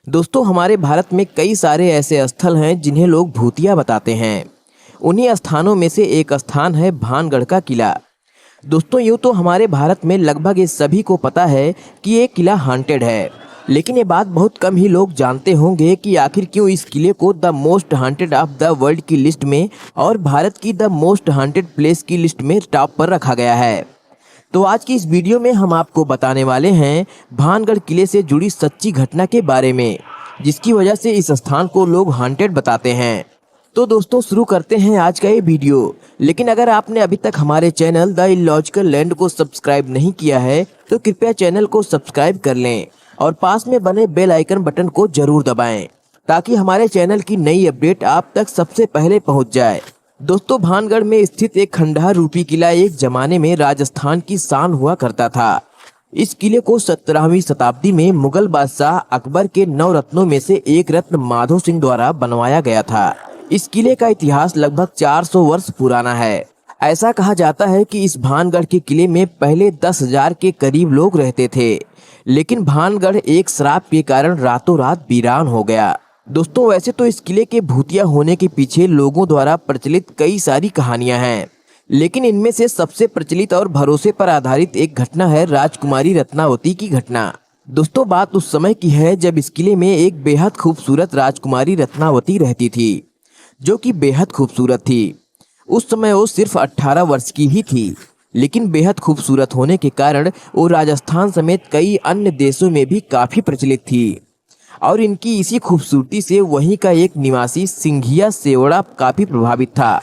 दोस्तों, हमारे भारत में कई सारे ऐसे स्थल हैं जिन्हें लोग भूतिया बताते हैं। उन्हीं स्थानों में से एक स्थान है भानगढ़ का किला। दोस्तों, यूँ तो हमारे भारत में लगभग ये सभी को पता है कि ये किला हॉन्टेड है, लेकिन ये बात बहुत कम ही लोग जानते होंगे कि आखिर क्यों इस किले को the most haunted of the world की लिस्ट में और भारत की द मोस्ट हॉन्टेड प्लेस की लिस्ट में टॉप पर रखा गया है। तो आज की इस वीडियो में हम आपको बताने वाले हैं भानगढ़ किले से जुड़ी सच्ची घटना के बारे में, जिसकी वजह से इस स्थान को लोग हॉन्टेड बताते हैं। तो दोस्तों, शुरू करते हैं आज का ये वीडियो। लेकिन अगर आपने अभी तक हमारे चैनल द इलॉजिकल लैंड को सब्सक्राइब नहीं किया है तो कृपया चैनल को सब्सक्राइब कर लें और पास में बने बेल आइकन बटन को जरूर दबाएं ताकि हमारे चैनल की नई अपडेट आप तक सबसे पहले पहुंच जाए। दोस्तों, भानगढ़ में स्थित एक खंडहर रूपी किला एक जमाने में राजस्थान की शान हुआ करता था। इस किले को 17वीं शताब्दी में मुगल बादशाह अकबर के 9 रत्नों में से एक रत्न माधो सिंह द्वारा बनवाया गया था। इस किले का इतिहास लगभग 400 वर्ष पुराना है। ऐसा कहा जाता है कि इस भानगढ़ के किले में पहले 10,000 के करीब लोग रहते थे, लेकिन भानगढ़ एक श्राप के कारण रातों रात वीरान हो गया। दोस्तों, वैसे तो इस किले के भूतिया होने के पीछे लोगों द्वारा प्रचलित कई सारी कहानियां हैं, लेकिन इनमें से सबसे प्रचलित और भरोसे पर आधारित एक घटना है राजकुमारी रत्नावती की घटना। दोस्तों, बात उस समय की है जब इस किले में एक बेहद खूबसूरत राजकुमारी रत्नावती रहती थी, जो कि बेहद खूबसूरत थी। उस समय वो सिर्फ 18 वर्ष की ही थी, लेकिन बेहद खूबसूरत होने के कारण वो राजस्थान समेत कई अन्य देशों में भी काफी प्रचलित थी। और इनकी इसी खूबसूरती से वहीं का एक निवासी सिंघिया सेवड़ा काफी प्रभावित था,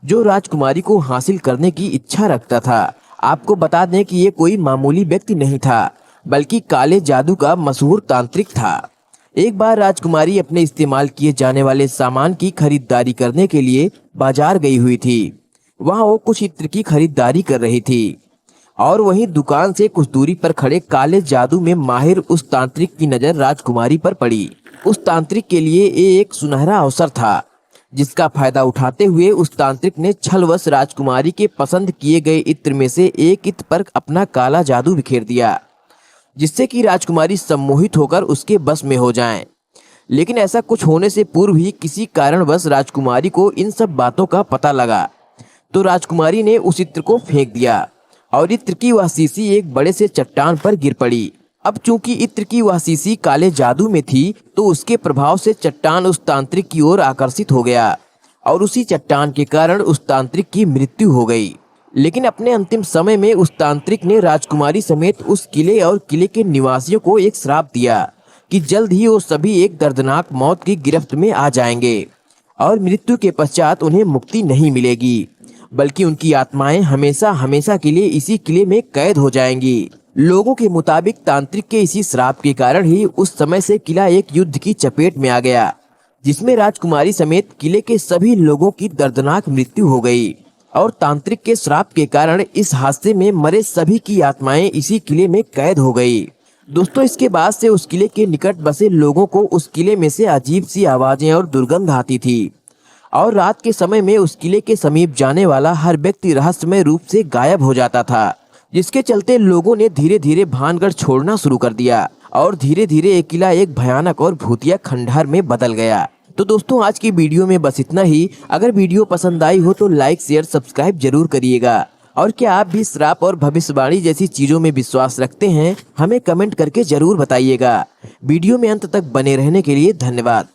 जो राजकुमारी को हासिल करने की इच्छा रखता था। आपको बता दें कि ये कोई मामूली व्यक्ति नहीं था, बल्कि काले जादू का मशहूर तांत्रिक था। एक बार राजकुमारी अपने इस्तेमाल किए जाने वाले सामान की खरीदारी करने के लिए बाजार गई हुई थी। वहाँ वो कुछ इत्र की खरीदारी कर रही थी और वहीं दुकान से कुछ दूरी पर खड़े काले जादू में माहिर उस तांत्रिक की नजर राजकुमारी पर पड़ी। उस तांत्रिक के लिए ये एक सुनहरा अवसर था, जिसका फायदा उठाते हुए उस तांत्रिक ने छलवश राजकुमारी के पसंद किए गए इत्र में से एक इत्र पर अपना काला जादू बिखेर दिया, जिससे कि राजकुमारी सम्मोहित होकर उसके बस में हो जाएं। लेकिन ऐसा कुछ होने से पूर्व ही किसी कारणवश राजकुमारी को इन सब बातों का पता लगा, तो राजकुमारी ने उस इत्र को फेंक दिया और इत्र की वह शीशी एक बड़े से चट्टान पर गिर पड़ी। अब चूंकि इत्र की वह शीशी काले जादू में थी, तो उसके प्रभाव से चट्टान उस तांत्रिक की ओर आकर्षित हो गया और उसी चट्टान के कारण उस तांत्रिक की मृत्यु हो गई। लेकिन अपने अंतिम समय में उस तांत्रिक ने राजकुमारी समेत उस किले और किले के निवासियों को एक श्राप दिया कि जल्द ही वो सभी एक दर्दनाक मौत की गिरफ्त में आ जाएंगे और मृत्यु के पश्चात उन्हें मुक्ति नहीं मिलेगी, बल्कि उनकी आत्माएं हमेशा हमेशा के लिए इसी किले में कैद हो जाएंगी। लोगों के मुताबिक तांत्रिक के इसी श्राप के कारण ही उस समय से किला एक युद्ध की चपेट में आ गया, जिसमें राजकुमारी समेत किले के सभी लोगों की दर्दनाक मृत्यु हो गई और तांत्रिक के श्राप के कारण इस हादसे में मरे सभी की आत्माएं इसी किले में कैद हो गई। दोस्तों, इसके बाद से उस किले के निकट बसे लोगों को उस किले में से अजीब सी आवाजें और दुर्गंध आती थी और रात के समय में उस किले के समीप जाने वाला हर व्यक्ति रहस्यमय रूप से गायब हो जाता था, जिसके चलते लोगों ने धीरे धीरे भानगढ़ छोड़ना शुरू कर दिया और धीरे धीरे ये किला एक भयानक और भूतिया खंडहर में बदल गया। तो दोस्तों, आज की वीडियो में बस इतना ही। अगर वीडियो पसंद आई हो तो लाइक शेयर सब्सक्राइब जरूर करिएगा। और क्या आप भी श्राप और भविष्यवाणी जैसी चीजों में विश्वास रखते हैं? हमें कमेंट करके जरूर बताइएगा। वीडियो में अंत तक बने रहने के लिए धन्यवाद।